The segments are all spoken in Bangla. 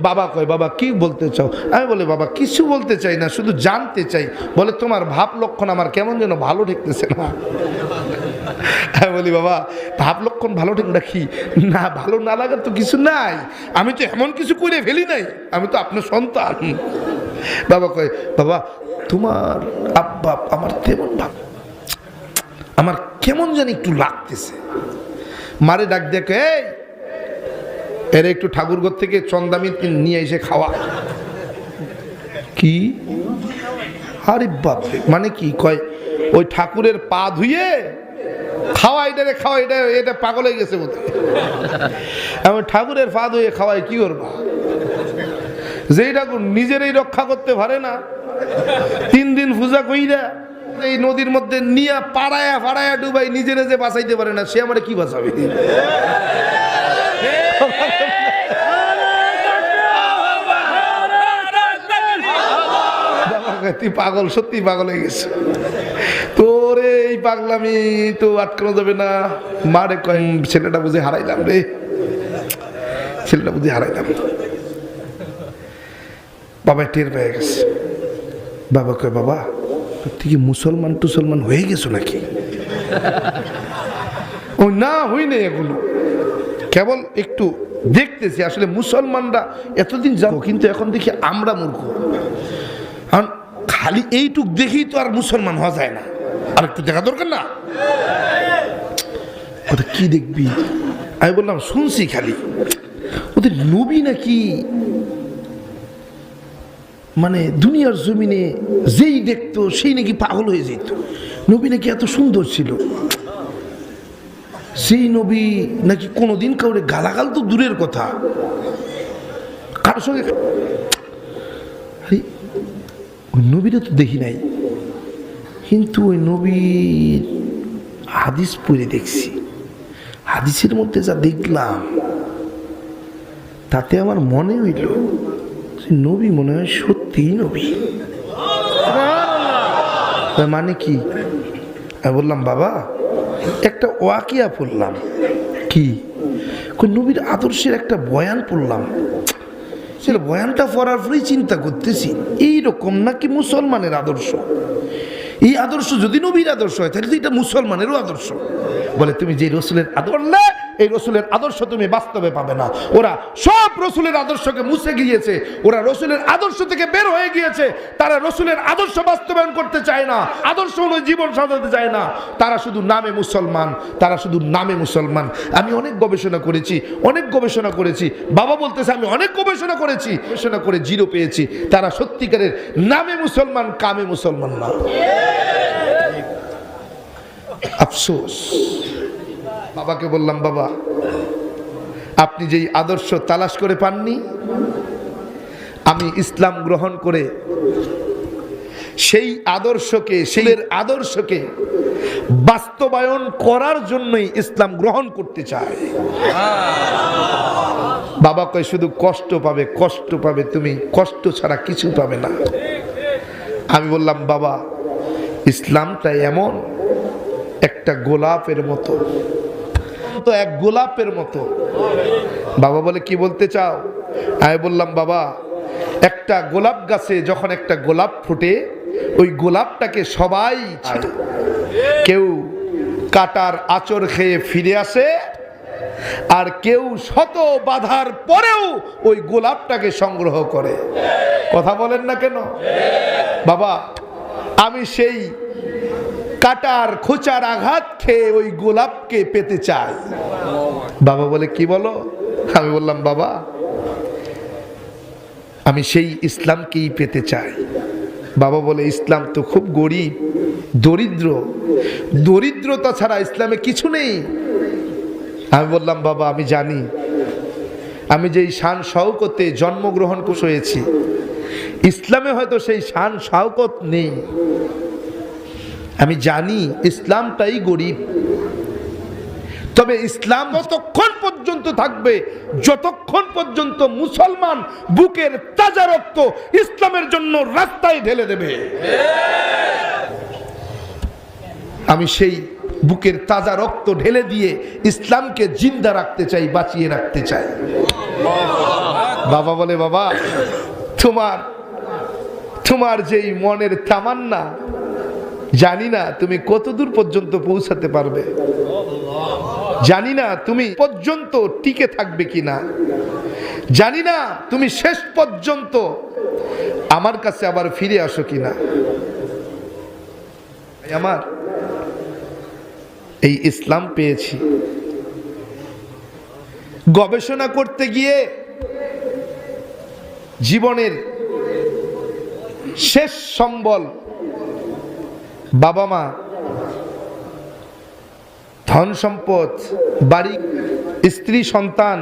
বাবা কয় বাবা কি বলতে চাও? আমি বলি বাবা কিছু বলতে চাই না, শুধু জানতে চাই। বলে তোমার ভাব লক্ষণ আমার কেমন যেন ভালো ঠেকতেছে না। আমি বলি বাবা ভাব লক্ষণ ভালো ঠিক রাখি না, ভালো না লাগার তো কিছু নাই, আমি তো এমন কিছু করে ফেলি নাই, আমি তো আপনার সন্তান। বাবা কয় বাবা তোমার আব্বা আমার তেমন ভাব, আমার কেমন জানি একটু লাগতেছে। মারে ডাক দেখে এর একটু ঠাকুরঘর থেকে চন্দামি নিয়ে এসে খাওয়া। কি? আরে বাপরে, মানে কি? কয় ওই ঠাকুরের পা ধুয়ে খাওয়া, এটা খাওয়া, এটা পাগল হয়ে গেছে বোধ। আমি ঠাকুরের পা ধুয়ে খাওয়াই কি করবা? যেই ঠাকুর নিজেরই রক্ষা করতে পারে না, 3 দিন পূজা কইরা এই নদীর মধ্যে নিয়ে পাড়ায়া পাড়ায়া ডুবাই, নিজের যে বাঁচাইতে পারে না, সে আমারে কি বাঁচাবে? তুই পাগল, সত্যি পাগল হয়ে গেছে তোরে, এই পাগলামি তো আটকানো যাবে না। মারে কয় ছেলেটা বুঝে হারাইলাম রে, ছেলেটা বুঝে হারাইলাম। বাবা টের পেয়ে গেছে। বাবা কয় বাবা তুই কি মুসলমান টুসলমান হয়ে গেছো নাকি? ও না, হই নাই, এগুলো কেবল একটু দেখতেছি। আসলে মুসলমানরা এতদিন যাবো, কিন্তু এখন দেখি আমরা মূর্খ। কারণ খালি এইটুক দেখি তো আর মুসলমান হওয়া যায় না, আর একটু দেখা দরকার না? ওটা কি দেখবি? আমি বললাম শুনছি খালি ওদের নবী নাকি মানে দুনিয়ার জমিনে যেই দেখতো সেই নাকি পাগল হয়ে যেত। নবী নাকি এত সুন্দর ছিল, সেই নবী নাকি কোনোদিন কাউরে গালাগাল তো দূরের কথা, কারোর সঙ্গে। ওই নবীরা তো দেখি নাই, কিন্তু ওই নবীর হাদিস পড়ে দেখছি। হাদিসের মধ্যে যা দেখলাম তাতে আমার মনে হইল নবী মনে হয় সত্যিই নবী। মানে কি? আমি বললাম বাবা একটা ওয়াকিয়া পড়লাম। কি? নবীর আদর্শের একটা বয়ান পড়লাম। সেটা বয়ানটা পড়ার পরেই চিন্তা করতেছি এইরকম নাকি মুসলমানের আদর্শ? এই আদর্শ যদি নবীর আদর্শ হয় তাহলে এটা মুসলমানেরও আদর্শ। বলে তুমি যে রসুলের আদর্শ, এই রসুলের আদর্শ তুমি বাস্তবে পাবে না। ওরা সব রসুলের আদর্শকে মুছে গিয়েছে, ওরা রসুলের আদর্শ থেকে বের হয়ে গিয়েছে। তারা রসুলের আদর্শ বাস্তবায়ন করতে চায় না, আদর্শ অনুযায়ী জীবন সাজাতে চায় না। তারা শুধু নামে মুসলমান, তারা শুধু নামে মুসলমান। আমি অনেক গবেষণা করেছি, অনেক গবেষণা করেছি। বাবা বলতেছে আমি অনেক গবেষণা করেছি, গবেষণা করে 0 পেয়েছি। তারা সত্যিকারের নামে মুসলমান, কামে মুসলমান না। আফসোস। বাবাকে বললাম বাবা আপনি যেই আদর্শ তালাশ করে পাননি, আমি ইসলাম গ্রহণ করে সেই আদর্শকে বাস্তবায়ন করার জন্যই ইসলাম গ্রহণ করতে চাই। বাবা কয় শুধু কষ্ট পাবে, কষ্ট পাবে, তুমি কষ্ট ছাড়া কিছু পাবে না। আমি বললাম বাবা ইসলামটা এমন একটা গোলাপের মতো, তো এক গোলাপের মতো। বাবা বলে কি বলতে চাও? আমি বললাম বাবা একটা গোলাপ গাছে যখন একটা গোলাপ ফুটে, ওই গোলাপটাকে সবাই ছিঁড়ে, কেউ কাটার আঁচড় খেয়ে ফিরে আসে, আর কেউ শত বাধার পরেও ওই গোলাপটাকে সংগ্রহ করে। কথা বলেন না কেন? বাবা আমি সেই কাটার খোঁচার আঘাত খেয়ে ওই গোলাপকে পেতে চাই। বাবা বলে কি বলো? আমি বললাম বাবা আমি সেই ইসলামকেই পেতে চাই। বাবা বলে ইসলাম তো খুব গরিব, দরিদ্র, দরিদ্রতা ছাড়া ইসলামে কিছু নেই। আমি বললাম বাবা আমি জানি, আমি যেই শান শওকতে জন্মগ্রহণ হয়েছি, ইসলামে হয়তো সেই শান শওকত নেই। আমি জানি ইসলামটাই গরিব, তবে ইসলাম ততক্ষণ পর্যন্ত থাকবে যতক্ষণ পর্যন্ত মুসলমান বুকের তাজা রক্ত ইসলামের জন্য রাস্তায় ঢেলে দেবে। আমি সেই বুকের তাজা রক্ত ঢেলে দিয়ে ইসলামকে জিন্দা রাখতে চাই, বাঁচিয়ে রাখতে চাই। বাবা বলে, বাবা তোমার তোমার যেই মনের তামান্না, জানি না তুমি কতদূর পর্যন্ত পৌঁছাতে পারবে, জানি না তুমি পর্যন্ত টিকে থাকবে কিনা, জানি না তুমি শেষ পর্যন্ত আমার কাছে আবার ফিরে আসো কিনা। আমার এই ইসলাম পেয়েছি, গবেষণা করতে গিয়ে জীবনের শেষ সম্বল বাবা মা, ধন সম্পদ, বাড়ি, স্ত্রী, সন্তান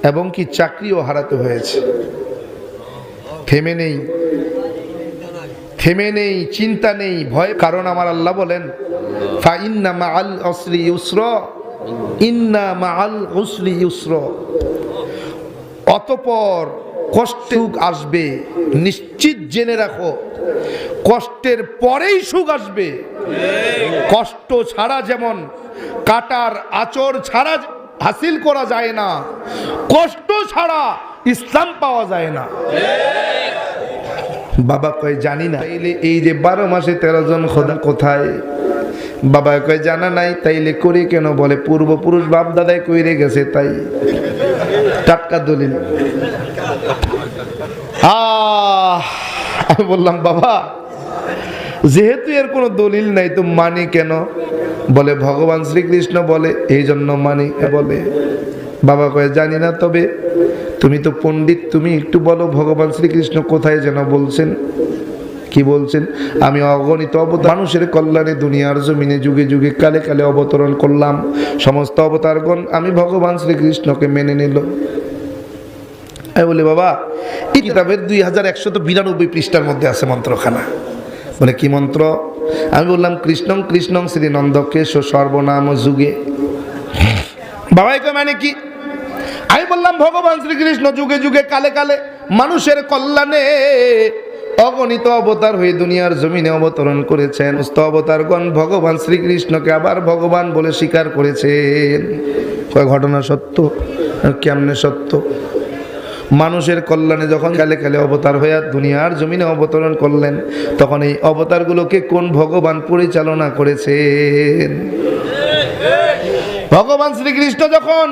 এবং কি চাকরিও হারাতে হয়েছে। থেমে নেই, থেমে নেই, চিন্তা নেই, ভয়। কারণ আমার আল্লাহ বলেন, ফা ইন্না মাআল উসরি ইউসরা, ইন্না মাআল উসরি ইউসরা। অতঃপর কষ্ট আসবে, নিশ্চিত জেনে রাখো, কষ্টের পরেই সুখ আসবে। কষ্ট ছাড়া যেমন কাটার আঁচড় ছাড়া হাসিল করা যায় না, কষ্ট ছাড়া ইসলাম পাওয়া যায় না। বাবা কয় জানি না, তাইলে এই যে 12 মাসে 13 জন খোদা কোথায়? বাবা কয় জানা নাই, তাইলে করি কেন? বলে পূর্বপুরুষ বাপ দাদাই কইরে গেছে, তাই টাটকা দলিল। আমি বললাম, বাবা যেহেতু এর কোনো দলিল নাই তো মানি কেন? বলে ভগবান শ্রীকৃষ্ণ বলে, এই জন্য মানি। বলে বাবা কয় জানি না, তবে তুমি তো পণ্ডিত, তুমি একটু বলো ভগবান শ্রীকৃষ্ণ কোথায় যেন বলছেন? কি বলছেন? আমি অগণিত অবতার মানুষের কল্যাণে দুনিয়ার জমিনে যুগে যুগে কালে কালে অবতরণ করলাম, সমস্ত অবতারগণ আমি ভগবান শ্রীকৃষ্ণকে মেনে নিল। আমি বলি, বাবা এই কিতাবের 2192 পৃষ্ঠার মধ্যে আছে মন্ত্রখানা। বলে কি মন্ত্র? আমি বললাম, কৃষ্ণং কৃষ্ণং শ্রী নন্দকেশ সর্বনাম যুগে। বাবাই কয় মানে কি? আমি বললাম, ভগবান শ্রীকৃষ্ণ যুগে যুগে কালে কালে মানুষের কল্যাণে অগণিত অবতার হয়ে দুনিয়ার জমিনে অবতরণ করেছেন। সমস্ত অবতারগণ ভগবান শ্রীকৃষ্ণকে আবার ভগবান বলে স্বীকার করেছেন। কয় ঘটনা সত্য? কেমনে সত্য? মানুষের কল্যাণে যখন কালে কালে অবতার হইয়া দুনিয়ার জমিনে অবতরণ করলেন, তখন এই অবতারগুলোকে কোন ভগবান পরিচালনা করেছেন? ভগবান শ্রীকৃষ্ণ যখন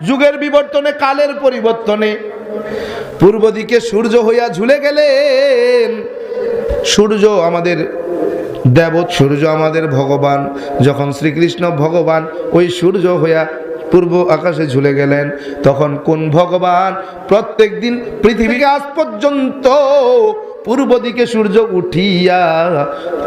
যুগের বিবর্তনে, কালের পরিবর্তনে পূর্ব দিকে সূর্য হইয়া ঝুলে গেলেন। সূর্য আমাদের দেবত, সূর্য আমাদের ভগবান। যখন শ্রীকৃষ্ণ ভগবান ওই সূর্য হইয়া পূর্ব আকাশে ঝুলে গেলেন, তখন কোন ভগবান প্রত্যেক দিন পৃথিবীকে আজ পর্যন্ত পূর্ব দিকে সূর্য উঠিয়া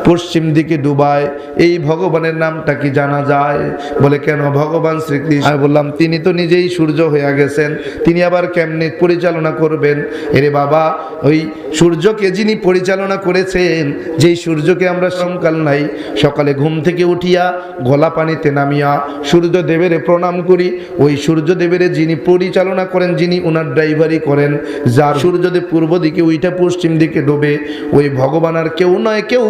পশ্চিম দিকে ডুবায়, এই ভগবানের নামটা কি জানা যায়? বলে কেন? ভগবান শ্রীকৃষ্ণ। আমি বললাম, তিনি তো নিজেই সূর্য হয়ে গেছেন, তিনি আবার কেমনে পরিচালনা করবেন? এরে বাবা, ওই সূর্যকে যিনি পরিচালনা করেছেন, যেই সূর্যকে আমরা সকাল নাই সকালে ঘুম থেকে উঠিয়া গলা পানিতে নামিয়া সূর্য দেবের প্রণাম করি, ওই সূর্য দেবের যিনি পরিচালনা করেন, যিনি ওনার ড্রাইভারি করেন, যার সূর্যদেব পূর্ব দিকে উইঠা পশ্চিম দিকে ডুবে, ওই ভগবান আর কেউ নয়, কেউ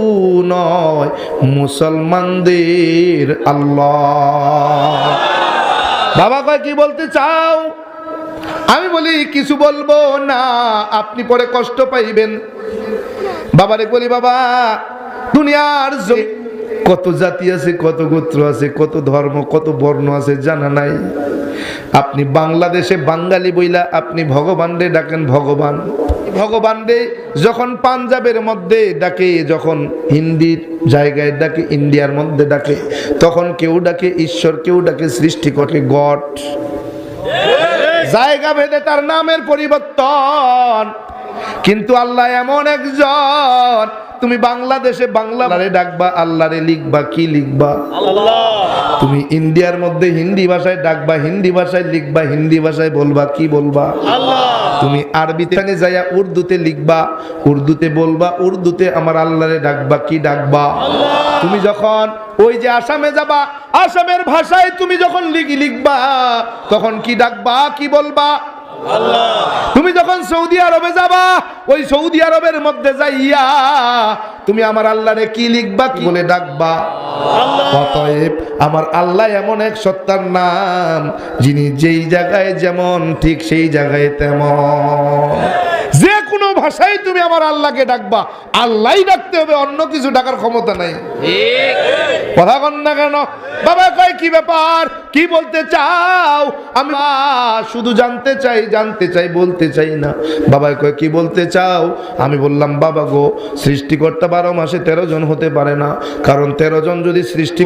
নয়, মুসলমানদের আল্লাহ। বাবা কয় কি বলতে চাও? আমি বলি কিছু বলবো না, আপনি পরে কষ্ট পাইবেন। বাবারে বলি, বাবা দুনিয়ার কত জাতি আছে, কত গোত্র আছে, কত ধর্ম, কত বর্ণ আছে জানা নাই? আপনি বাংলাদেশে বাঙালি বইলা আপনি ভগবান রে ডাকেন ভগবান। ভগবান রে যখন পাঞ্জাবের মধ্যে ডাকে, যখন হিন্দির জায়গায় ডাকে, ইন্ডিয়ার মধ্যে ডাকে, তখন কেউ ডাকে ঈশ্বর, কেউ ডাকে সৃষ্টিকর্তা গড। জায়গা ভেদে তার নামের পরিবর্তন, কিন্তু আল্লাহ এমন একজন, তুমি বাংলাদেশে বাংলারে ডাকবা, আল্লাহরে লিখবা কি লিখবা? আল্লাহ। তুমি ইন্ডিয়ার মধ্যে হিন্দি ভাষায় ডাকবা, হিন্দি ভাষায় লিখবা, হিন্দি ভাষায় বলবা কি বলবা? আল্লাহ। তুমি আরবিতে যাইয়া উর্দুতে লিখবা, উর্দুতে বলবা, উর্দুতে আমার আল্লাহরে ডাকবা কি ডাকবা? আল্লাহ। তুমি যখন ওই যে আসামে যাবা, আসামের ভাষায় তুমি যখন লিখবা, তখন কি ডাকবা কি বলবা? আল্লাহ। তুমি যখন সৌদি আরবে যাবা, ওই সৌদি আরবের মধ্যে যাইয়া তুমি আমার আল্লাহরে কি লিখবা, কি বলে ডাকবা? অতএব আমার আল্লাহ এমন এক সত্তার নাম, যিনি যেই জায়গায় যেমন ঠিক সেই জায়গায় তেমন। যে কোনো ভাষায় তুমি আমার আল্লাহকে ডাকবা, আল্লাহই ডাকতে হবে, অন্য কিছু ডাকার ক্ষমতা নাই। কথা কন না কেন? বাবা কয় কি ব্যাপার, কি বলতে চাও? আমি শুধু জানতে চাই বলতে চাই না। বাবা কয় কি বলতে চাও? আমি বললাম বাবা গো, সৃষ্টিকর্তা 12 মাসে 13 জন হতে পারে না, কারণ 13 জন যদি সৃষ্টি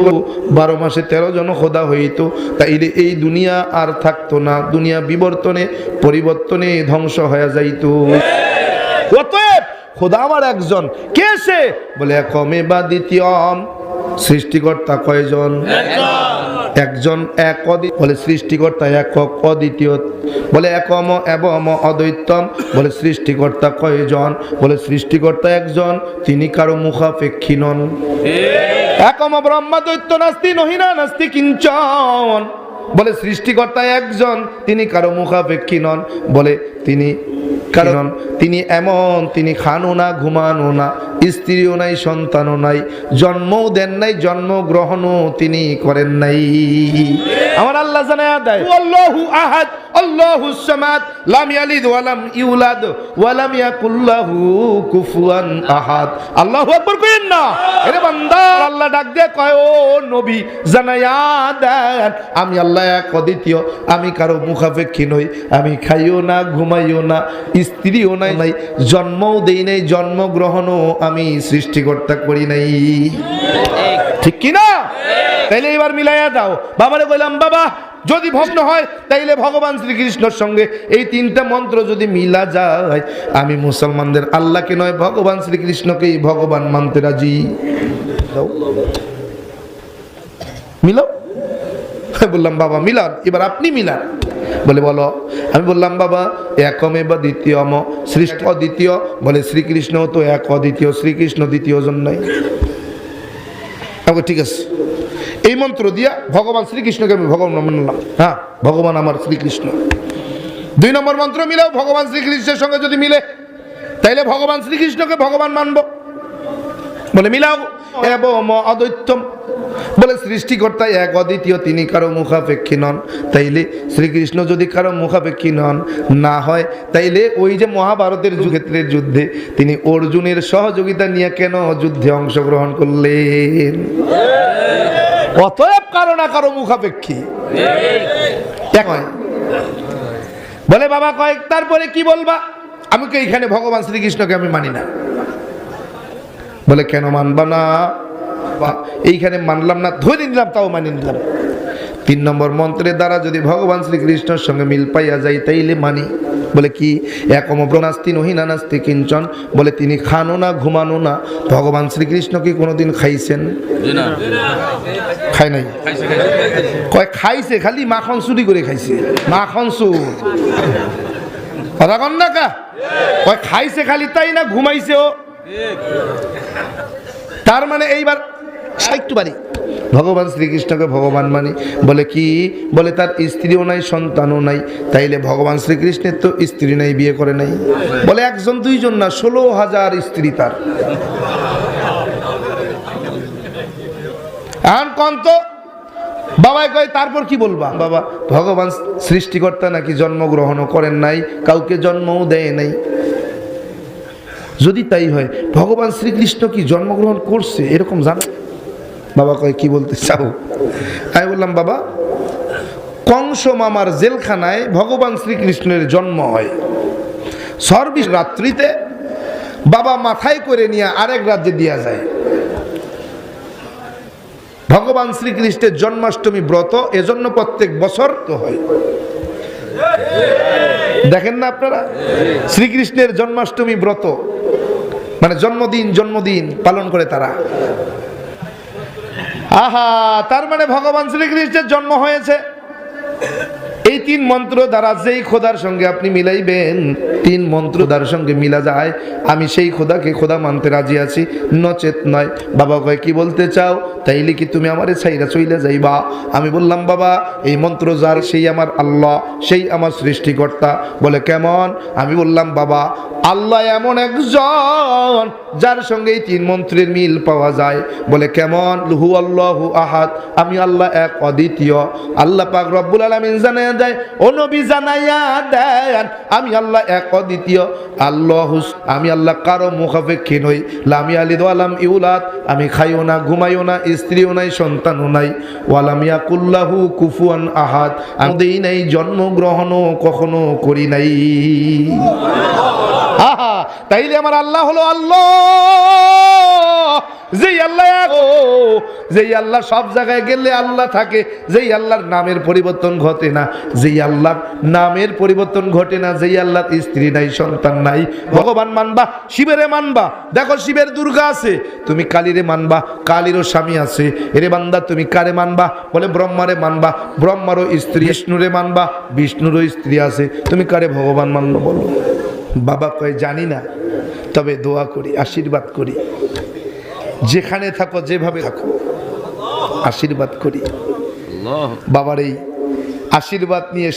12 মাসে 13 জন খোদা হইতো, তাইলে এই দুনিয়া আর থাকতো না, দুনিয়া বিবর্তনে পরিবর্তনে ধ্বংস হয়ে যাইতো। অতএব খোদা আমার একজন। কে সে? বলে একমে বা দ্বিতীয়ম। সৃষ্টিকর্তা কয়জন? একজন। এক বলে সৃষ্টিকর্তা একক অদ্বিতীয়। বলে একম এবং অদ্বৈতম। বলে সৃষ্টিকর্তা কয়জন? বলে সৃষ্টিকর্তা একজন, তিনি কারো মুখাপেক্ষী নন। একম ব্রহ্মা দ্বৈত নাস্তি নহিনা নাস্তি কিঞ্চন। বলে সৃষ্টিকর্তা একজন, তিনি কারো মুখাপেক্ষী নন। বলে তিনি কারণ তিনি এমন, তিনি খানো না, ঘুমানো না, স্ত্রীও নাই, সন্তানও নাই, জন্মও দেন নাই, জন্মগ্রহণও তিনি করেন নাই। আমার আল্লাহ জানায়া দেয় আল্লাহু আহাদ আল্লাহুস সামাদ লাম ইয়ালিদ ওয়া লাম ইউলাদ ওয়া লাম ইয়াকুল লাহু কুফুয়ান আহাদ। আল্লাহু আকবার কইেন না। আরে বান্দা, আল্লাহ ডাক দিয়ে কয় ও নবী জানায়া দেন আমি আল্লাহ এক অদ্বিতীয়, আমি কারো মুখাপেক্ষী নই, আমি খাইও না, ঘুমাইও না, স্ত্রীও নাই, জন্মও দেই নাই, জন্মগ্রহণও আমি সৃষ্টিকর্তা করি নাই। ঠিক কি না? তাইলে এবার মিলাইয়া দাও। বাবারে বললাম বাবা যদি ভগ্ন হয় তাইলে ভগবান শ্রীকৃষ্ণের সঙ্গে এই 3টা মন্ত্র যদি মিলা যায়, আমি মুসলমানদের আল্লাহকে নয় ভগবান শ্রীকৃষ্ণকেই ভগবান মানতে রাজি। মিলাও। বললাম বাবা মিলান, এবার আপনি মিলান। বলে বলো। আমি বললাম বাবা একমে বা দ্বিতীয়ম, সৃষ্টি অদ্বিতীয়। বলে শ্রীকৃষ্ণ তো এক অদ্বিতীয়, শ্রীকৃষ্ণ দ্বিতীয় জন নাই। ঠিক আছে, এই মন্ত্র দিয়া ভগবান শ্রীকৃষ্ণকে আমি ভগবান মানলাম। হ্যাঁ, ভগবান আমার শ্রীকৃষ্ণ। 2 নম্বর মন্ত্র মিলাও, ভগবান শ্রীকৃষ্ণের সঙ্গে যদি মিলে তাইলে ভগবান শ্রীকৃষ্ণকে ভগবান মানব। বলে মিলাও। এবং অদ্বৈতম। বলে সৃষ্টিকর্তা এক অদ্বিতীয়, তিনি কারো মুখাপেক্ষী নন। তাইলে শ্রীকৃষ্ণ যদি কারো মুখাপেক্ষী নন না হয়, তাইলে ওই যে মহাভারতের ক্ষেত্রের যুদ্ধে তিনি অর্জুনের সহযোগিতা নিয়ে কেন যুদ্ধে অংশগ্রহণ করলেন? অতএব কারো না কারো মুখাপেক্ষী। বলে বাবা কয়েক তারপরে কি বলবা? আমি তো এইখানে ভগবান শ্রীকৃষ্ণকে আমি মানি না। বলে কেন মানবা না? এইখানে মানলাম না, ধরে নিলাম, তাও মানি নিলাম। 3 নম্বর মন্ত্রের দ্বারা যদি ভগবান শ্রীকৃষ্ণের সঙ্গে মিল পাইয়া যাই তাইলে মানি। বলে কি? একম প্রনাস্তি নহিনা নাস্তি কিঞ্চন। বলে তিনি খানো না, ঘুমানো না। ভগবান শ্রীকৃষ্ণ কি কোনোদিন খাইছেন? খায় নাই। কয় খাইছে, খালি মাখন চুরি করে খাইছে, মাখন চুর। কথা কন না কা? কয় খাইছে খালি, তাই না ঘুমাইছেও। তার মানে এইবার একটু বাড়ি ভগবান শ্রীকৃষ্ণকে ভগবান মানি। বলে কি? বলে তার স্ত্রীও নাই, সন্তানও নাই। তাইলে ভগবান শ্রীকৃষ্ণের তো স্ত্রী নাই, বিয়ে করে নাই। বলে 1 জন 2 জন না, 16,000 স্ত্রী তার। এখন কোন তো বাবা কয় তারপর কি বলবা? বাবা ভগবান সৃষ্টিকর্তা নাকি জন্মগ্রহণও করেন নাই, কাউকে জন্মও দেয় নাই। যদি তাই হয় ভগবান শ্রীকৃষ্ণ কি জন্মগ্রহণ করছে এরকম জানো? বাবা কয় কি বলতে চাও? আমি বললাম বাবা কংস মামার জেলখানায় ভগবান শ্রীকৃষ্ণের জন্ম হয়। 24 রাত্রিতে বাবা মাথায় করে নিয়ে আরেক রাজ্যে দিয়া যায়। ভগবান শ্রীকৃষ্ণের জন্মাষ্টমী ব্রত এজন্য প্রত্যেক বছর তো হয়। দেখেন না আপনারা শ্রীকৃষ্ণের জন্মাষ্টমী ব্রত, মানে জন্মদিন পালন করে তারা। আহা, তার মানে ভগবান শ্রীকৃষ্ণের জন্ম হয়েছে। এই 3 মন্ত্র দ্বারা যেই খোদার সঙ্গে আপনি মিলাইবেন, 3 মন্ত্র দ্বারা সঙ্গে মিলা যায়, আমি সেই খোদাকে খোদা মানতে রাজি আছি, নচেত নয়। বাবা কয় কি বলতে চাও? তাইলে কি তুমি আমারে ছাইরা চইলা যাইবা? আমি বললাম বাবা এই মন্ত্র যার সেই আমার আল্লাহ, সেই আমার সৃষ্টিকর্তা। বলে কেমন? আমি বললাম বাবা আল্লাহ এমন একজন যার সঙ্গে এই 3 মন্ত্রের মিল পাওয়া যায়। বলে কেমন? হু আল্লাহু আহাদ, আমি আল্লাহ এক অদ্বিতীয়। আল্লাহ পাক রব্বুল আলামিন জানায়া দেয়, ও নবী জানায়া দেন আমি আল্লাহ এক অদ্বিতীয়। আল্লাহ, আমি আল্লাহ কারো মুখাপেক্ষী নই। লাম ইয়ালিদ ওয়া লাম ইউলাদ, আমি খাইও না ঘুমাইও না, স্ত্রীও নাই সন্তানও নাই। ওয়া লাম ইয়াকুল্লাহু কুফুয়ান আহাদ, আমি দেই নাই জন্মগ্রহণও কখনো করি নাই। আহা, তাইলে আমার আল্লাহ হলো আল্লাহ, যেই আল্লাহ এক, যেই আল্লাহ সব জায়গায় গেলে আল্লাহ থাকে, যেই আল্লাহর নামের পরিবর্তন ঘটে না, যেই আল্লাহর নামের পরিবর্তন ঘটে না, যেই আল্লাহর স্ত্রী নাই সন্তান নাই। ভগবান মানবা, শিবেরে মানবা, দেখো শিবের দুর্গা আছে, তুমি কালীরে মানবা, কালীরও স্বামী আছে। এরে বান্দা তুমি কারে মানবা? বলে ব্রহ্মারে মানবা, ব্রহ্মারও স্ত্রী। বিষ্ণুরে মানবা, বিষ্ণুরও স্ত্রী আছে। তুমি কারে ভগবান মানবা বলো? বাবা কয় জানি না, তবে দোয়া করি, আশীর্বাদ করি, যেখানে থাকো যেভাবে থাকো আশীর্বাদ করি। বাবার এই আশীর্বাদ নিয়ে